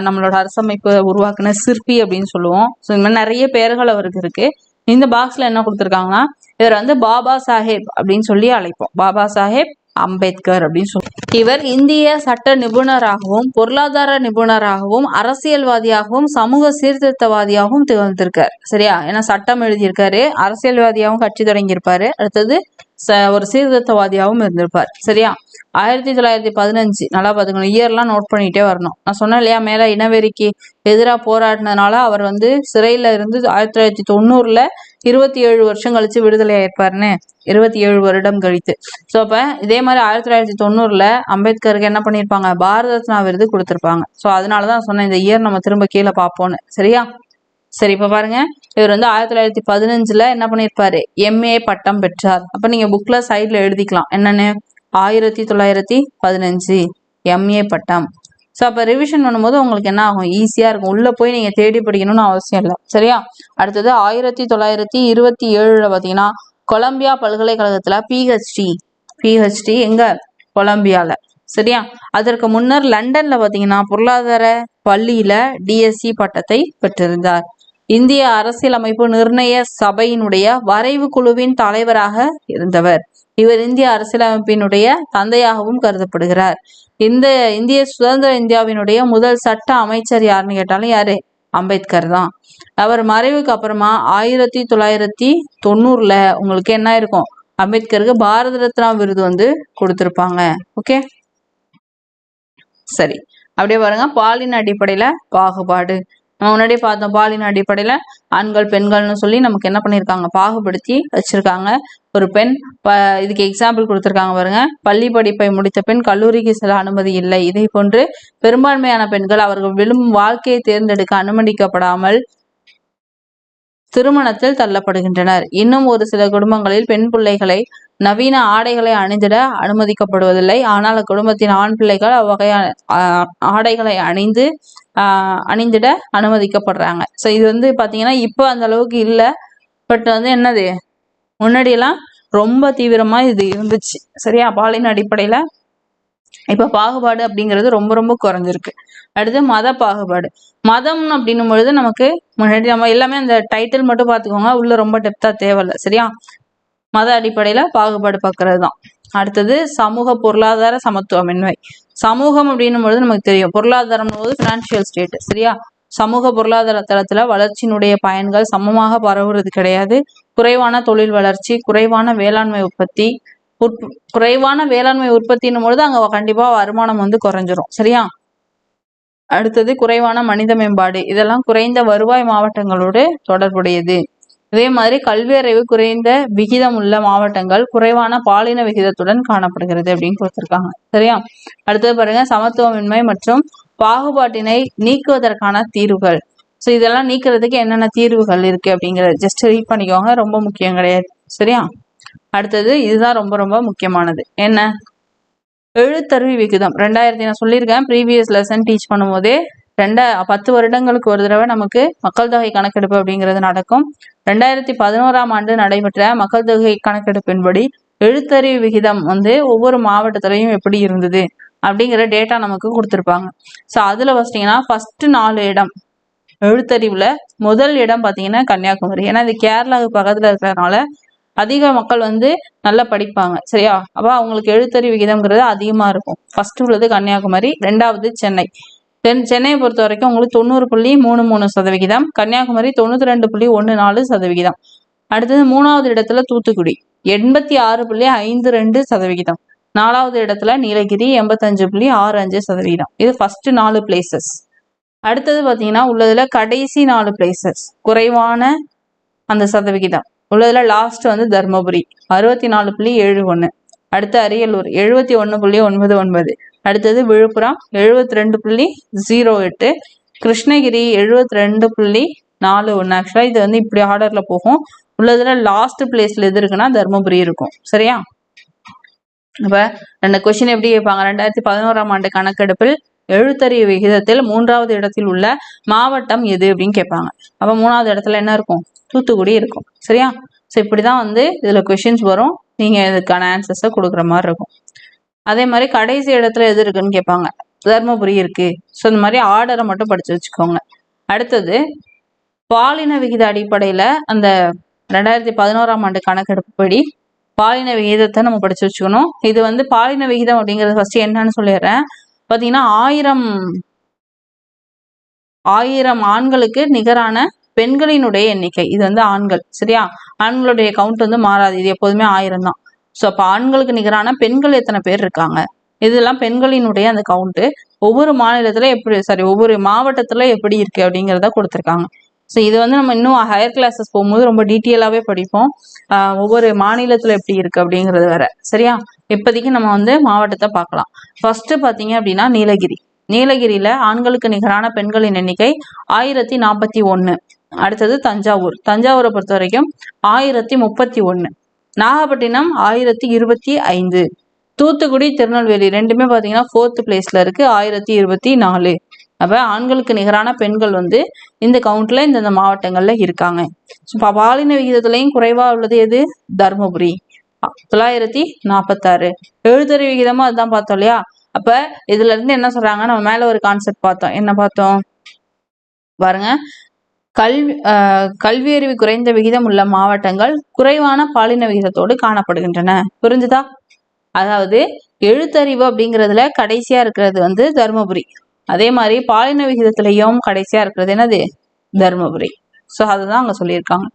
நம்மளோட அரசமைப்பு உருவாக்குன சிற்பி அப்படின்னு சொல்லுவோம். ஸோ இந்த மாதிரி நிறைய பெயர்கள் அவருக்கு இருக்கு. இந்த பாக்ஸ்ல என்ன கொடுத்துருக்காங்கன்னா, இவர் வந்து பாபா சாஹேப் அப்படின்னு சொல்லி அழைப்போம். பாபா சாஹேப் அம்பேத்கர் அப்படின்னு சொல்லி. இவர் இந்திய சட்ட நிபுணராகவும் பொருளாதார நிபுணராகவும் அரசியல்வாதியாகவும் சமூக சீர்திருத்தவாதியாகவும் திகழ்ந்திருக்காரு. சரியா? ஏன்னா சட்டம் எழுதியிருக்காரு, அரசியல்வாதியாகவும் கட்சி தொடங்கியிருப்பாரு, அடுத்தது ஒரு சீர்திருத்தவாதியாகவும் இருந்திருப்பார். சரியா? 1915 நல்லா பாத்துக்கணும், இயர்லாம் நோட் பண்ணிட்டே வரணும். நான் சொன்னேன் இல்லையா, மேல இனவெறிக்கு எதிராக போராடினதுனால அவர் வந்து சிறையில இருந்து 1990 27 வருஷம் கழிச்சு விடுதலை ஆயிருப்பாருன்னு, 27 வருடம் கழித்து. ஸோ அப்ப இதே மாதிரி 1990 அம்பேத்கருக்கு என்ன பண்ணியிருப்பாங்க, பாரத ரத்னா விருது கொடுத்திருப்பாங்க. ஸோ அதனாலதான் சொன்னேன் இந்த இயர் நம்ம திரும்ப கீழே பார்ப்போம்னு. சரியா? சரி, இப்ப பாருங்க, இவர் வந்து 1915 என்ன பண்ணிருப்பாரு, MA பட்டம் பெற்றார். அப்ப நீங்க புக்ல சைட்ல எழுதிக்கலாம் என்னன்னு, 1915 MA பட்டம். ஸோ அப்போ ரிவிஷன் பண்ணும்போது உங்களுக்கு என்ன ஆகும், ஈஸியாக இருக்கும். உள்ளே போய் நீங்கள் தேடி படிக்கணும்னு அவசியம் இல்லை. சரியா? அடுத்தது 1927 பார்த்தீங்கன்னா கொலம்பியா பல்கலைக்கழகத்தில் பிஹெச்டி எங்க, கொலம்பியாவில். சரியா? அதற்கு முன்னர் லண்டன்ல பார்த்தீங்கன்னா பொருளாதார பள்ளியில DSc பட்டத்தை பெற்றிருந்தார். இந்திய அரசியலமைப்பு நிர்ணய சபையினுடைய வரைவு குழுவின் தலைவராக இருந்தவர். இவர் இந்திய அரசியலமைப்பினுடைய தந்தையாகவும் கருதப்படுகிறார். இந்த இந்திய சுதந்திர இந்தியாவினுடைய முதல் சட்ட அமைச்சர் யாருன்னு கேட்டாலும் யாரு, அம்பேத்கர் தான். அவர் மறைவுக்கு அப்புறமா 1990 உங்களுக்கு என்ன இருக்கும், அம்பேத்கருக்கு பாரத ரத்னா விருது வந்து கொடுத்திருப்பாங்க. ஓகே, சரி. அப்படியே பாருங்க, பாலின அடிப்படையில பாகுபாடு. நம்ம முன்னாடியே பார்த்தோம், பாலின அடிப்படையில ஆண்கள் பெண்கள்னு சொல்லி நமக்கு என்ன பண்ணியிருக்காங்க, பாகுபடுத்தி வச்சிருக்காங்க. ஒரு பெண் இதுக்கு எக்ஸாம்பிள் கொடுத்துருக்காங்க பாருங்க, பள்ளி படிப்பை முடித்த பெண் கல்லூரிக்கு செல்ல அனுமதி இல்லை. இதை போன்று பெரும்பான்மையான பெண்கள் அவர்கள் விரும்பும் வாழ்க்கையை தேர்ந்தெடுக்க அனுமதிக்கப்படாமல் திருமணத்தில் தள்ளப்படுகின்றனர். இன்னும் ஒரு சில குடும்பங்களில் பெண் பிள்ளைகளை நவீன ஆடைகளை அணிந்திட அனுமதிக்கப்படுவதில்லை. ஆனால் குடும்பத்தின் ஆண் பிள்ளைகள் அவ்வகையான ஆடைகளை அணிந்திட அனுமதிக்கப்படுறாங்க. ஸோ இது வந்து பாத்தீங்கன்னா இப்போ அந்த அளவுக்கு இல்லை. பட் வந்து என்னது, முன்னாடியெல்லாம் ரொம்ப தீவிரமா இது இருந்துச்சு. சரியா? பாலின அடிப்படையில இப்ப பாகுபாடு அப்படிங்கிறது ரொம்ப ரொம்ப குறைஞ்சிருக்கு. அடுத்து மத பாகுபாடு. மதம் அப்படின்னும் பொழுது நமக்கு முன்னாடி நம்ம எல்லாமே அந்த டைட்டில் மட்டும் பார்த்துக்கோங்க, உள்ள ரொம்ப டெப்தா தேவையில்லை. சரியா? மத அடிப்படையில பாகுபாடு பார்க்கறது தான். அடுத்தது சமூக பொருளாதார சமத்துவமின்மை. சமூகம் அப்படின்னும் பொழுது நமக்கு தெரியும், பொருளாதாரம் போது பினான்சியல் ஸ்டேட். சரியா? சமூக பொருளாதார தளத்துல வளர்ச்சியினுடைய பயன்கள் சமமாக பரவுறது கிடையாது. குறைவான தொழில் வளர்ச்சி, குறைவான வேளாண்மை உற்பத்தி, குறைவான வேளாண்மை உற்பத்தின்னும் பொழுது அங்க கண்டிப்பா வருமானம் வந்து குறைஞ்சிரும். சரியா? அடுத்தது குறைவான மனித மேம்பாடு. இதெல்லாம் குறைந்த வருவாய் மாவட்டங்களோடு தொடர்புடையது. இதே மாதிரி கல்வி அறிவு குறைந்த விகிதம் உள்ள மாவட்டங்கள் குறைவான பாலின விகிதத்துடன் காணப்படுகிறது அப்படின்னு கொடுத்திருக்காங்க. சரியா? அடுத்தது பாருங்க, சமத்துவமின்மை மற்றும் பாகுபாட்டினை நீக்குவதற்கான தீர்வுகள். ஸோ இதெல்லாம் நீக்கிறதுக்கு என்னென்ன தீர்வுகள் இருக்கு அப்படிங்கிறத ஜஸ்ட் ரீட் பண்ணிக்கோங்க, ரொம்ப முக்கியம் கிடையாது. சரியா? அடுத்தது இதுதான் ரொம்ப ரொம்ப முக்கியமானது, என்ன, எழுத்தறிவு விகிதம். 2000 நான் சொல்லியிருக்கேன் ப்ரீவியஸ் லெசன் டீச் பண்ணும் போதே, 10 வருடங்களுக்கு ஒரு தடவை நமக்கு மக்கள் தொகை கணக்கெடுப்பு அப்படிங்கிறது நடக்கும். 2011ஆம் ஆண்டு நடைபெற்ற மக்கள் தொகை கணக்கெடுப்பின்படி எழுத்தறிவு விகிதம் வந்து ஒவ்வொரு மாவட்டத்திலையும் எப்படி இருந்தது அப்படிங்கிற டேட்டா நமக்கு கொடுத்துருப்பாங்க. ஸோ அதுல பார்த்தீங்கன்னா ஃபர்ஸ்ட் 4 இடம் எழுத்தறிவுல முதல் இடம் பார்த்தீங்கன்னா கன்னியாகுமரி. ஏன்னா இது கேரளாவுக்கு பக்கத்துல இருக்கிறதுனால அதிக மக்கள் வந்து நல்லா படிப்பாங்க. சரியா? அப்போ அவங்களுக்கு எழுத்தறிவு விகிதம்ங்கிறது அதிகமா இருக்கும். ஃபர்ஸ்ட் உள்ளது கன்னியாகுமரி, 2வது சென்னை. சென்னையை பொறுத்த வரைக்கும் உங்களுக்கு 90.33%, கன்னியாகுமரி 92.14%. அடுத்தது 3வது இடத்துல தூத்துக்குடி 86.52%. 4வது இடத்துல நீலகிரி 85.65%. இது ஃபர்ஸ்ட் 4 பிளேசஸ். அடுத்தது பாத்தீங்கன்னா உள்ளதுல கடைசி 4 பிளேசஸ் குறைவான அந்த சதவிகிதம் உள்ளதுல லாஸ்ட் வந்து தர்மபுரி 64.71. அடுத்து அரியலூர் 71.99. அடுத்தது விழுப்புரம் 72.08. கிருஷ்ணகிரி 72.62. 4 1. ஆக்சுவலாக இது வந்து இப்படி ஆர்டரில் போகும். உள்ளதுல லாஸ்ட் பிளேஸில் எது இருக்குன்னா தர்மபுரி இருக்கும். சரியா? இப்போ 2 கொஸ்டின் எப்படி கேட்பாங்க? 2011ஆம் ஆண்டு கணக்கெடுப்பில் எழுத்தறிவு விகிதத்தில் 3வது இடத்தில் உள்ள மாவட்டம் எது அப்படின்னு கேட்பாங்க. அப்போ 3வது இடத்துல என்ன இருக்கும்? தூத்துக்குடி இருக்கும். சரியா? ஸோ இப்படி தான் வந்து இதில் கொஷின்ஸ் வரும். நீங்கள் இதுக்கான ஆன்சர்ஸை கொடுக்குற மாதிரி இருக்கும். அதே மாதிரி கடைசி இடத்துல எது இருக்குன்னு கேட்பாங்க. தர்மபுரி இருக்கு. ஸோ இந்த மாதிரி ஆர்டரை மட்டும் படித்து வச்சுக்கோங்க. அடுத்தது பாலின விகித அடிப்படையில் அந்த 2011ஆம் ஆண்டு கணக்கெடுப்புப்படி பாலின விகிதத்தை நம்ம படிச்சு வச்சுக்கணும். இது வந்து பாலின விகிதம் அப்படிங்கிறது ஃபர்ஸ்ட் என்னன்னு சொல்லிடுறேன். பார்த்தீங்கன்னா 1000 ஆண்களுக்கு நிகரான பெண்களினுடைய எண்ணிக்கை. இது வந்து ஆண்கள். சரியா? ஆண்களுடைய கவுண்ட் வந்து மாறாது. இது எப்போதுமே 1000 தான். ஸோ அப்போ ஆண்களுக்கு நிகரான பெண்கள் எத்தனை பேர் இருக்காங்க, இதெல்லாம் பெண்களினுடைய அந்த கவுண்ட்டு ஒவ்வொரு மாநிலத்துல எப்படி ஒவ்வொரு மாவட்டத்துல எப்படி இருக்கு அப்படிங்கிறத கொடுத்துருக்காங்க. ஸோ இது வந்து நம்ம இன்னும் ஹையர் கிளாஸஸ் போகும்போது ரொம்ப டீட்டெயிலாகவே படிப்போம். ஒவ்வொரு மாநிலத்தில் எப்படி இருக்குது அப்படிங்கிறது வேற. சரியா? இப்போதைக்கு நம்ம வந்து மாவட்டத்தை பார்க்கலாம். ஃபர்ஸ்ட் பார்த்தீங்க அப்படின்னா நீலகிரியில் ஆண்களுக்கு நிகரான பெண்களின் எண்ணிக்கை 1041. அடுத்தது தஞ்சாவூரை பொறுத்த வரைக்கும் 1031. நாகப்பட்டினம் 1025. தூத்துக்குடி திருநெல்வேலி ரெண்டுமே பார்த்தீங்கன்னா 4th பிளேஸ்ல இருக்கு, 1024. அப்போ ஆண்களுக்கு நிகரான பெண்கள் வந்து இந்த கவுண்ட்ல இந்த மாவட்டங்கள்ல இருக்காங்க. பாலின விகிதத்திலையும் குறைவா உள்ளது எது? தர்மபுரி 946. எழுத்தறிவு விகிதமும் அதுதான் பார்த்தோம் இல்லையா? அப்ப இதுல இருந்து என்ன சொல்றாங்க, நம்ம மேல ஒரு கான்செப்ட் பார்த்தோம். என்ன பார்த்தோம் பாருங்க. கல்வியறிவு குறைந்த விகிதம் உள்ள மாவட்டங்கள் குறைவான பாலின விகிதத்தோடு காணப்படுகின்றன. புரிஞ்சுதா? அதாவது எழுத்தறிவு அப்படிங்கிறதுல கடைசியா இருக்கிறது வந்து தர்மபுரி. அதே மாதிரி பாலின விகிதத்திலையும் கடைசியா இருக்கிறது என்னது? தர்மபுரி. ஸோ அதுதான் அங்க சொல்லியிருக்காங்க.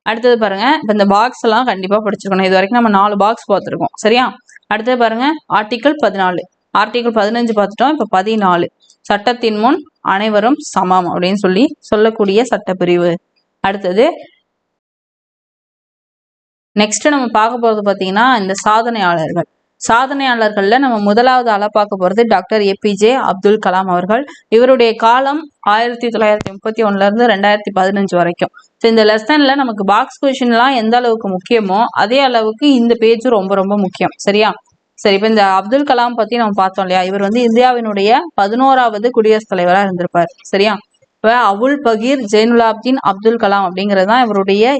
அடுத்தது பாருங்க. இப்போ இந்த பாக்ஸ் எல்லாம் கண்டிப்பா படிச்சிருக்கணும். இது வரைக்கும் நம்ம 4 பாக்ஸ் பார்த்துருக்கோம். சரியா? அடுத்தது பாருங்க. ஆர்டிகிள் 14, ஆர்டிகிள் 15 பார்த்துட்டோம். இப்போ 14 சட்டத்தின் முன் அனைவரும் சமம் அப்படின்னு சொல்லக்கூடிய சட்டப்பிரிவு. அடுத்தது நெக்ஸ்ட் நம்ம பார்க்க போறது பாத்தீங்கன்னா இந்த சாதனையாளர்கள்ல நம்ம முதலாவது ஆளா பார்க்க போறது டாக்டர் APJ அப்துல் கலாம் அவர்கள். இவருடைய காலம் 1931 இருந்து 2015 வரைக்கும். இந்த லெசன்ல நமக்கு பாக்ஸ் கொஸ்டின்லாம் எந்த அளவுக்கு முக்கியமோ அதே அளவுக்கு இந்த பேஜ் ரொம்ப ரொம்ப முக்கியம். சரியா? சரி, இப்ப இந்த அப்துல் கலாம் பத்தி நம்ம பார்த்தோம் இல்லையா? இவர் வந்து இந்தியாவினுடைய 11வது குடியரசுத் தலைவரா இருந்திருப்பார். சரியா? இப்ப அவுல் பகீர் ஜெயினுலாப்தீன் அப்துல் கலாம் அப்படிங்கிறது தான் இவருடைய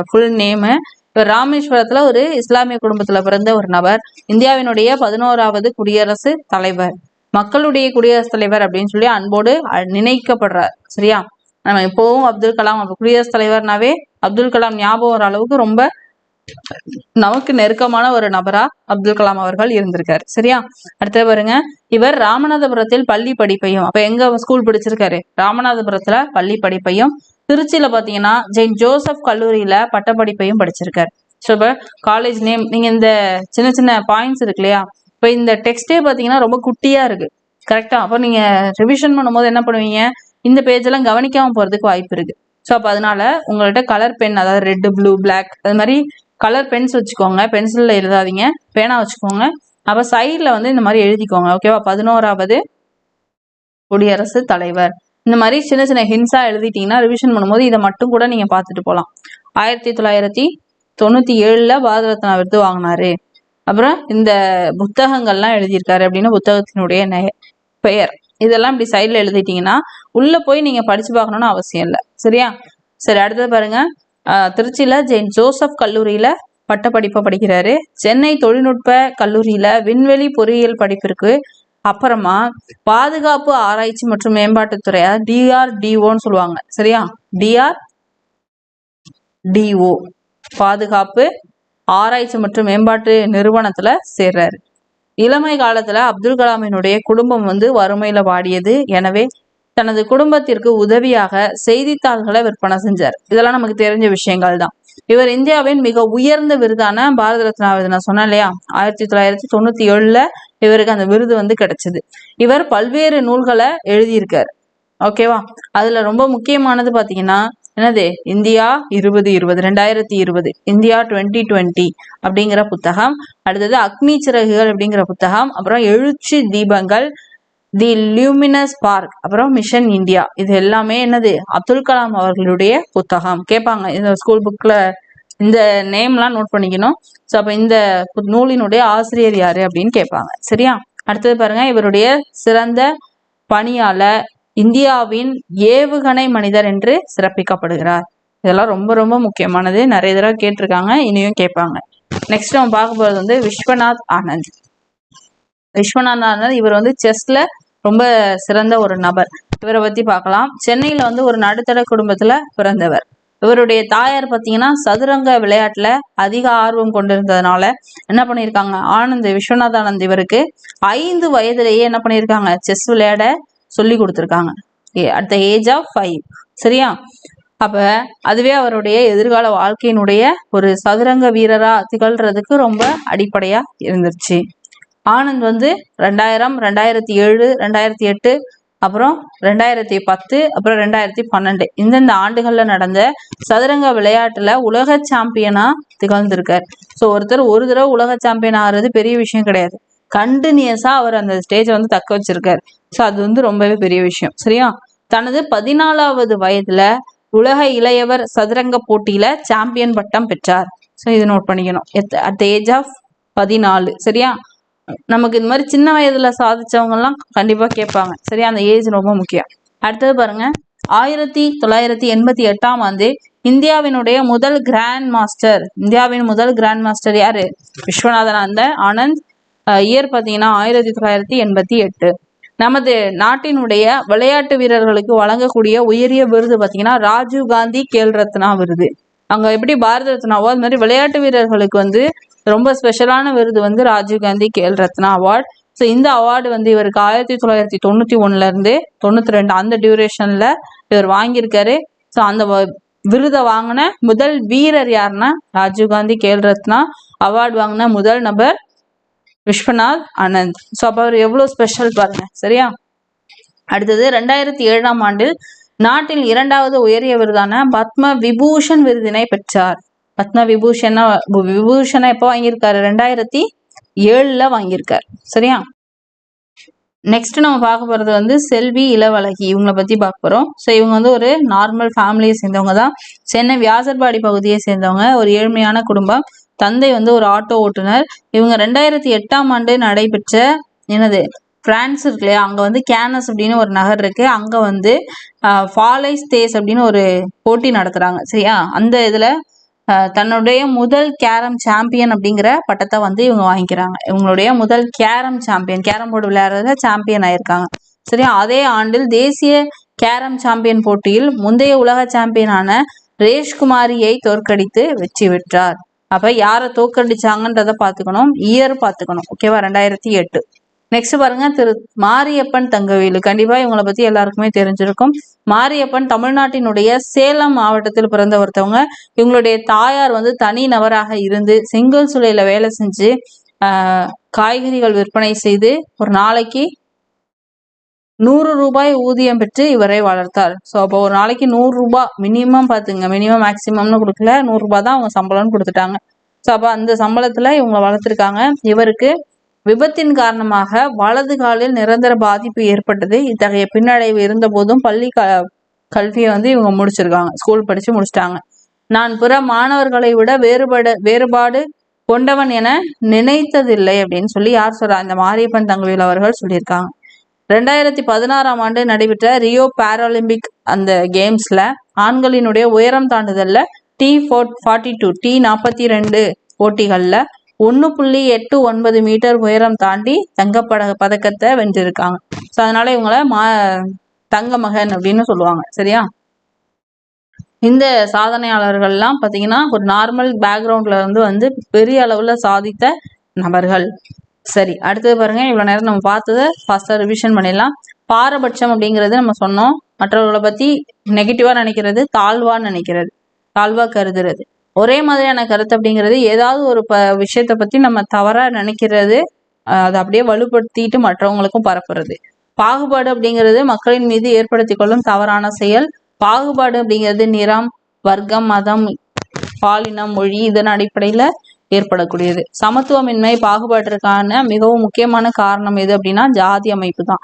ஃபுல் நேமு. இவர் ராமேஸ்வரத்துல ஒரு இஸ்லாமிய குடும்பத்துல பிறந்த ஒரு நபர். இந்தியாவினுடைய 11வது குடியரசு தலைவர், மக்களுடைய குடியரசுத் தலைவர் அப்படின்னு சொல்லி அன்போடு நினைக்கப்படுறார். சரியா? நம்ம இப்போவும் அப்துல் கலாம் குடியரசுத் தலைவர்னாவே அப்துல் கலாம் ஞாபகம் வர அளவுக்கு ரொம்ப நமக்கு நெருக்கமான ஒரு நபரா அப்துல் கலாம் அவர்கள் இருந்திருக்காரு. சரியா? அடுத்த பாருங்க. இவர் ராமநாதபுரத்தில் பள்ளி படிப்பையும், அப்ப எங்க ஸ்கூல் படிச்சிருக்காரு? ராமநாதபுரத்துல பள்ளி படிப்பையும், திருச்சியில பாத்தீங்கன்னா செயின்ட் ஜோசப் கல்லூரியில பட்டப்படிப்பையும் படிச்சிருக்காரு. ஸோ இப்போ காலேஜ் நேம் நீங்க இந்த சின்ன சின்ன பாயிண்ட்ஸ் இருக்கு இல்லையா? இப்போ இந்த டெக்ஸ்டே பாத்தீங்கன்னா ரொம்ப குட்டியா இருக்கு. கரெக்டா? அப்போ நீங்க ரிவிஷன் பண்ணும்போது என்ன பண்ணுவீங்க? இந்த பேஜ் எல்லாம் கவனிக்காம போறதுக்கு வாய்ப்பு இருக்கு. ஸோ அப்போ அதனால உங்கள்கிட்ட கலர் பென், அதாவது ரெட், ப்ளூ, பிளாக், அது மாதிரி கலர் பென்ஸ் வச்சுக்கோங்க. பென்சில்ல எழுதாதீங்க, பேனா வச்சுக்கோங்க. அப்ப சைட்ல வந்து இந்த மாதிரி எழுதிக்கோங்க. ஓகேவா? 11வது குடியரசு தலைவர். இந்த மாதிரி சின்ன சின்ன ஹின்ஸா எழுதிட்டீங்கன்னா ரிவிஷன் பண்ணும்போது இதை மட்டும் கூட நீங்க பார்த்துட்டு போகலாம். 1997 பாரத ரத்னா விருது வாங்கினாரு. அப்புறம் இந்த புத்தகங்கள்லாம் எழுதியிருக்காரு அப்படின்னு புத்தகத்தினுடைய பெயர் இதெல்லாம் இப்படி சைட்ல எழுதிட்டீங்கன்னா உள்ள போய் நீங்க படிச்சு பார்க்கணும்னு அவசியம் இல்லை. சரியா? சரி, அடுத்தது பாருங்க. திருச்சியில செயின்ட் ஜோசப் கல்லூரியில பட்டப்படிப்பை படிக்கிறாரு. சென்னை தொழில்நுட்ப கல்லூரியில விண்வெளி பொறியியல் படிப்பிற்கு அப்புறமா பாதுகாப்பு ஆராய்ச்சி மற்றும் மேம்பாட்டுத்துறை, அதாவது DRDOன்னு சொல்லுவாங்க. சரியா? DRDO பாதுகாப்பு ஆராய்ச்சி மற்றும் மேம்பாட்டு நிறுவனத்துல சேர்றாரு. இளமை காலத்துல அப்துல் கலாமினுடைய குடும்பம் வந்து வறுமையில வாடியது. எனவே தனது குடும்பத்திற்கு உதவியாக செய்தித்தாள்களை விற்பனை செஞ்சார். இதெல்லாம் நமக்கு தெரிஞ்ச விஷயங்கள் தான். இவர் இந்தியாவின் மிக உயர்ந்த விருதான பாரத ரத்னா விருது நான் சொன்னேன் இல்லையா? 1997 இவருக்கு அந்த விருது வந்து கிடைச்சது. இவர் பல்வேறு நூல்களை எழுதியிருக்காரு. ஓகேவா? அதுல ரொம்ப முக்கியமானது பாத்தீங்கன்னா என்னது? இந்தியா 2020 இந்தியா 2020 அப்படிங்கிற புத்தகம். அடுத்தது அக்னி சிறகுகள் அப்படிங்கிற புத்தகம். அப்புறம் எழுச்சி தீபங்கள், தி லியூமினஸ் பார்க், அப்புறம் மிஷன் இந்தியா. இது எல்லாமே என்னது? அப்துல் கலாம் அவர்களுடைய புத்தகம். கேட்பாங்க இந்த ஸ்கூல் புக்ல, இந்த நேம்லாம் நோட் பண்ணிக்கணும். ஸோ அப்போ இந்த நூலினுடைய ஆசிரியர் யாரு அப்படின்னு கேட்பாங்க. சரியா? அடுத்தது பாருங்க, இவருடைய சிறந்த பணியாளர் இந்தியாவின் ஏவுகணை மனிதர் என்று சிறப்பிக்கப்படுகிறார். இதெல்லாம் ரொம்ப ரொம்ப முக்கியமானது, நிறைய தடவை கேட்டிருக்காங்க, இனியும் கேட்பாங்க. நெக்ஸ்ட் நம்ம பார்க்க போறது வந்து விஸ்வநாத் ஆனந்த். விஸ்வநாத் ஆனந்த் இவர் வந்து செஸ்ல ரொம்ப சிறந்த ஒரு நபர். இவரை பத்தி பார்க்கலாம். சென்னையில வந்து ஒரு நடுத்தர குடும்பத்துல பிறந்தவர். இவருடைய தாயார் பார்த்தீங்கன்னா சதுரங்க விளையாட்டுல அதிக ஆர்வம் கொண்டிருந்ததுனால என்ன பண்ணியிருக்காங்க, விஸ்வநாத் ஆனந்த் இவருக்கு 5 வயதிலேயே என்ன பண்ணியிருக்காங்க, செஸ் விளையாட சொல்லி கொடுத்துருக்காங்க. At the age of 5. சரியா? அப்ப அதுவே அவருடைய எதிர்கால வாழ்க்கையினுடைய ஒரு சதுரங்க வீரரா திகழ்றதுக்கு ரொம்ப அடிப்படையா இருந்துருச்சு. ஆனந்த் வந்து 2000, 2007, 2008, அப்புறம் 2010, அப்புறம் 2012 இந்தந்த ஆண்டுகள்ல நடந்த சதுரங்க விளையாட்டுல உலக சாம்பியனா திகழ்ந்திருக்கார். ஸோ ஒருத்தர் ஒரு தடவை உலக சாம்பியன் ஆகிறது பெரிய விஷயம் கிடையாது. கண்டினியூஸா அவர் அந்த ஸ்டேஜை வந்து தக்க வச்சிருக்காரு. ஸோ அது வந்து ரொம்பவே பெரிய விஷயம். சரியா? தனது 14வது வயதுல உலக இளையவர் சதுரங்க போட்டியில சாம்பியன் பட்டம் பெற்றார். ஸோ இது நோட் பண்ணிக்கணும். At the age of 14. சரியா? நமக்கு இந்த மாதிரி சின்ன வயதுல சாதிச்சவங்க எல்லாம் கண்டிப்பா கேட்பாங்க. சரியா? அந்த ஏஜ் ரொம்ப முக்கியம். அடுத்தது பாருங்க, 1988ஆம் ஆண்டு இந்தியாவினுடைய முதல் கிராண்ட் மாஸ்டர். இந்தியாவின் முதல் கிராண்ட் மாஸ்டர் யாரு? விஸ்வநாதன் ஆனந்த். இயர் பார்த்தீங்கன்னா 1988. நமது நாட்டினுடைய விளையாட்டு வீரர்களுக்கு வழங்கக்கூடிய உயரிய விருது பார்த்தீங்கன்னா ராஜீவ் காந்தி கேல் ரத்னா விருது. அங்க எப்படி பாரத ரத்னாவோ அது மாதிரி விளையாட்டு வீரர்களுக்கு வந்து ரொம்ப ஸ்பெஷலான விருது வந்து ராஜீவ் காந்தி கேல் ரத்னா அவார்டு. ஸோ இந்த அவார்டு வந்து இவருக்கு 1991 இருந்து 92 அந்த டியூரேஷன்ல இவர் வாங்கியிருக்காரு. ஸோ அந்த விருதை வாங்கின முதல் வீரர் யாருன்னா ராஜீவ் காந்தி கேல் ரத்னா. அவார்டு வாங்கின முதல் நபர் விஸ்வநாத் ஆனந்த். ஸோ அப்போ அவர் எவ்வளோ ஸ்பெஷல் பாருங்க. சரியா? அடுத்தது 2007ஆம் ஆண்டில் நாட்டில் 2வது உயரிய விருதான பத்ம விபூஷன் விருதினை பெற்றார். பத்ம விபூஷனை எப்போ வாங்கியிருக்காரு? 2007 வாங்கியிருக்காரு. சரியா? நெக்ஸ்ட் நம்ம பார்க்க போறது வந்து செல்வி இளவழகி. இவங்களை பத்தி பார்க்க போறோம். ஸோ இவங்க வந்து ஒரு நார்மல் ஃபேமிலியை சேர்ந்தவங்க தான். சென்னை வியாசர்பாடி பகுதியை சேர்ந்தவங்க. ஒரு ஏழ்மையான குடும்பம். தந்தை வந்து ஒரு ஆட்டோ ஓட்டுநர். இவங்க 2008ஆம் ஆண்டு நடைபெற்ற பிரான்ஸ் இருக்கு இல்லையா, அங்க வந்து கேனஸ் அப்படின்னு ஒரு நகர் இருக்கு. அங்க வந்து ஃபாலைஸ் தேஸ் அப்படின்னு ஒரு போட்டி நடத்துறாங்க. சரியா? அந்த இதுல தன்னுடைய முதல் கேரம் சாம்பியன் அப்படிங்கிற பட்டத்தை வந்து இவங்க வாங்கிக்கிறாங்க. இவங்களுடைய முதல் கேரம் சாம்பியன், கேரம் போர்டு விளையாடுறதுல சாம்பியன் ஆயிருக்காங்க. சரியா? அதே ஆண்டில் தேசிய கேரம் சாம்பியன் போட்டியில் முந்தைய உலக சாம்பியனான ரேஷ்குமாரியை தோற்கடித்து வெற்றி பெற்றார். அப்ப யாரை தோற்கடிச்சாங்கன்றத பாத்துக்கணும், இயர் பாத்துக்கணும். ஓகேவா? 2008. நெக்ஸ்ட் பாருங்க, திரு மாரியப்பன் தங்கவேலு. கண்டிப்பா இவங்களை பத்தி எல்லாருக்குமே தெரிஞ்சிருக்கும். மாரியப்பன் தமிழ்நாட்டினுடைய சேலம் மாவட்டத்தில் பிறந்த ஒருத்தவங்க. இவங்களுடைய தாயார் வந்து தனி நபராக இருந்து செங்கல் சூளையில வேலை செஞ்சு காய்கறிகள் விற்பனை செய்து ஒரு நாளைக்கு 100 ரூபாய் ஊதியம் பெற்று இவரை வளர்த்தார். ஸோ அப்போ ஒரு நாளைக்கு 100 ரூபாய் மினிமம் பாத்துங்க, மினிமம் மேக்சிமம்னு கொடுக்கல, 100 ரூபாய் தான் அவங்க சம்பளம்னு கொடுத்துட்டாங்க. ஸோ அப்போ அந்த சம்பளத்துல இவங்களை வளர்த்துருக்காங்க. இவருக்கு விபத்தின் காரணமாக வலது காலில் நிரந்தர பாதிப்பு ஏற்பட்டது. இத்தகைய பின்னடைவு இருந்த போதும் பள்ளி கல்வியை வந்து இவங்க முடிச்சிருக்காங்க, ஸ்கூல் படிச்சு முடிச்சிட்டாங்க. நான் பிற மாணவர்களை விட வேறுபாடு கொண்டவன் என நினைத்ததில்லை அப்படின்னு சொல்லி யார் சொல்றா? இந்த மாரியப்பன் தங்கவேலு அவர்கள் சொல்லியிருக்காங்க. 2016ஆம் ஆண்டு நடைபெற்ற ரியோ பாராலிம்பிக் அந்த கேம்ஸ்ல ஆண்களினுடைய உயரம் தாண்டுதல்ல T42 போட்டிகள்ல 1.89 மீட்டர் உயரம் தாண்டி பதக்கத்தை வென்றிருக்காங்க. ஸோ அதனால இவங்கள தங்க மகன் அப்படின்னு சொல்லுவாங்க. சரியா? இந்த சாதனையாளர்கள்லாம் பார்த்தீங்கன்னா ஒரு நார்மல் பேக்ரவுண்ட்ல இருந்து வந்து பெரிய அளவுல சாதித்த நபர்கள். சரி, அடுத்தது பாருங்க, இவ்வளவு நேரம் நம்ம பார்த்ததை ஃபாஸ்டா ரிவிஷன் பண்ணிடலாம். பாரபட்சம் அப்படிங்கிறது நம்ம சொன்னோம், மற்றவர்களை பத்தி நெகட்டிவா நினைக்கிறது, தாழ்வா கருதுறது. ஒரே மாதிரியான கருத்து அப்படிங்கிறது ஏதாவது ஒரு விஷயத்த பத்தி நம்ம தவறா நினைக்கிறது, அதை அப்படியே வலுப்படுத்திட்டு மற்றவங்களுக்கும் பரப்புறது. பாகுபாடு அப்படிங்கிறது மக்களின் மீது ஏற்படுத்தி கொள்ளும் தவறான செயல். பாகுபாடு அப்படிங்கிறது நிறம், வர்க்கம், மதம், பாலினம், மொழி இதன் அடிப்படையில ஏற்படக்கூடியது. சமத்துவமின்மை பாகுபாட்டிற்கான மிகவும் முக்கியமான காரணம் எது அப்படின்னா ஜாதி அமைப்பு தான்.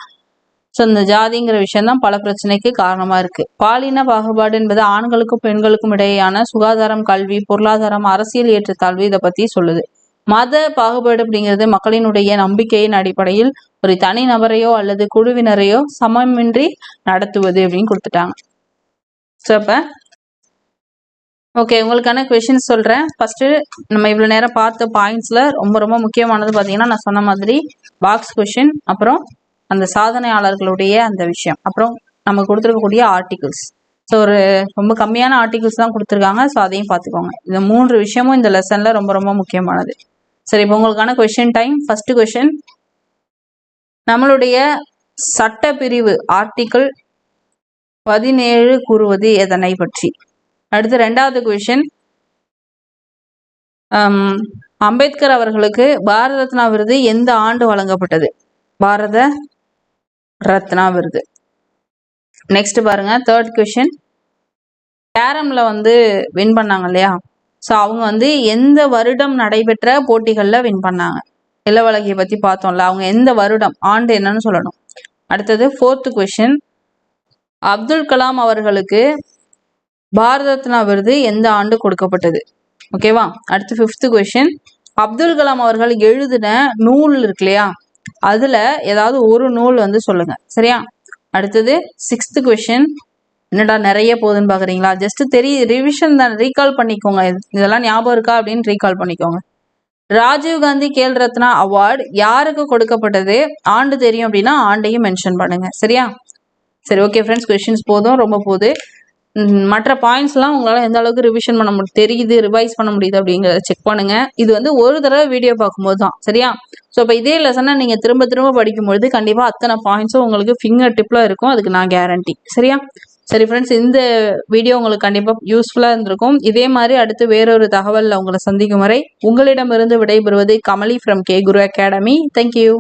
ஸோ இந்த ஜாதிங்கிற விஷயம் தான் பல பிரச்சனைக்கு காரணமா இருக்கு. பாலின பாகுபாடு என்பது ஆண்களுக்கும் பெண்களுக்கும் இடையேயான சுகாதாரம், கல்வி, பொருளாதாரம், அரசியல் ஏற்றத்தாழ்வு இதை பத்தி சொல்லுது. மத பாகுபாடு அப்படிங்கிறது மக்களினுடைய நம்பிக்கையின் அடிப்படையில் ஒரு தனி நபரையோ அல்லது குழுவினரையோ சமமின்றி நடத்துவது அப்படின்னு கொடுத்துட்டாங்க. ஸோ அப்ப ஓகே, உங்களுக்கான கொஸ்டின்ஸ் சொல்றேன். ஃபர்ஸ்ட் நம்ம இவ்வளவு நேரம் பார்த்த பாயிண்ட்ஸ்ல ரொம்ப ரொம்ப முக்கியமானது பாத்தீங்கன்னா நான் சொன்ன மாதிரி பாக்ஸ் கொஸ்டின், அப்புறம் அந்த சாதனையாளர்களுடைய அந்த விஷயம், அப்புறம் நம்ம கொடுத்துருக்கக்கூடிய ஆர்டிகிள்ஸ். ஸோ ஒரு ரொம்ப கம்மியான ஆர்டிகிள்ஸ் தான் கொடுத்துருக்காங்க. ஸோ அதையும் பார்த்துக்கோங்க. இந்த 3 விஷயமும் இந்த லெசன்ல ரொம்ப ரொம்ப முக்கியமானது. சரி, இப்போ உங்களுக்கான கொஸ்டின் டைம். ஃபர்ஸ்ட் கொஸ்டின், நம்மளுடைய சட்டப்பிரிவு ஆர்டிகிள் 17 கூறுவது எதனை பற்றி? அடுத்து ரெண்டாவது கொஸ்டின், அம்பேத்கர் அவர்களுக்கு பாரத ரத்னா விருது எந்த ஆண்டு வழங்கப்பட்டது? பாரத ரத்னா விருது. நெக்ஸ்ட் பாருங்க, தேர்ட் கொஸ்டின், கேரம்ல வின் பண்ணாங்க இல்லையா? ஸோ அவங்க எந்த வருடம் நடைபெற்ற போட்டிகள்ல வின் பண்ணாங்க? இளவழகியை பத்தி பார்த்தோம்ல, அவங்க எந்த வருடம், ஆண்டு என்னன்னு சொல்லணும். அடுத்தது ஃபோர்த் கொஸ்டின், அப்துல் கலாம் அவர்களுக்கு பாரத ரத்னா விருது எந்த ஆண்டு கொடுக்கப்பட்டது? ஓகேவா? அடுத்து ஃபிஃப்த் கொஸ்டின், அப்துல் கலாம் அவர்கள் எழுதின நூல் இருக்கு இல்லையா, அதுல ஏதாவது ஒரு நூல் சொல்லுங்க. சரியா? அடுத்தது சிக்ஸ்த் கொஸ்டின், என்னடா நிறைய போகுதுன்னு பாக்குறீங்களா? ஜஸ்ட் ரிவிஷன் தான், ரீகால் பண்ணிக்கோங்க. இதெல்லாம் ஞாபகம் இருக்கா அப்படின்னு ரீகால் பண்ணிக்கோங்க. ராஜீவ்காந்தி கேல் ரத்னா அவார்டு யாருக்கு கொடுக்கப்பட்டது? ஆண்டு தெரியும் அப்படின்னா ஆண்டையும் மென்ஷன் பண்ணுங்க. சரியா? சரி, ஓகே ஃப்ரெண்ட்ஸ், கொஸ்டின்ஸ் போதும், ரொம்ப போகுது. மற்ற பாயிண்ட்ஸ்லாம் உங்களால் எந்த அளவுக்கு ரிவிஷன் பண்ண தெரியுது, ரிவைஸ் பண்ண முடியுது அப்படிங்கிறத செக் பண்ணுங்க. இது ஒரு தடவை வீடியோ பார்க்கும்போது தான். சரியா? ஸோ இப்போ இதே லெசனை நீங்கள் திரும்ப திரும்ப படிக்கும்பொழுது கண்டிப்பாக அத்தனை பாயிண்ட்ஸும் உங்களுக்கு ஃபிங்கர் டிப்பில் இருக்கும். அதுக்கு நான் கேரண்டி. சரியா? சரி ஃப்ரெண்ட்ஸ், இந்த வீடியோ உங்களுக்கு கண்டிப்பாக யூஸ்ஃபுல்லாக இருந்திருக்கும். இதே மாதிரி அடுத்து வேறொரு தகவலில் உங்களை சந்திக்கும் வரை உங்களிடமிருந்து விடைபெறுவது Kamali from K Guru academy. Thank you.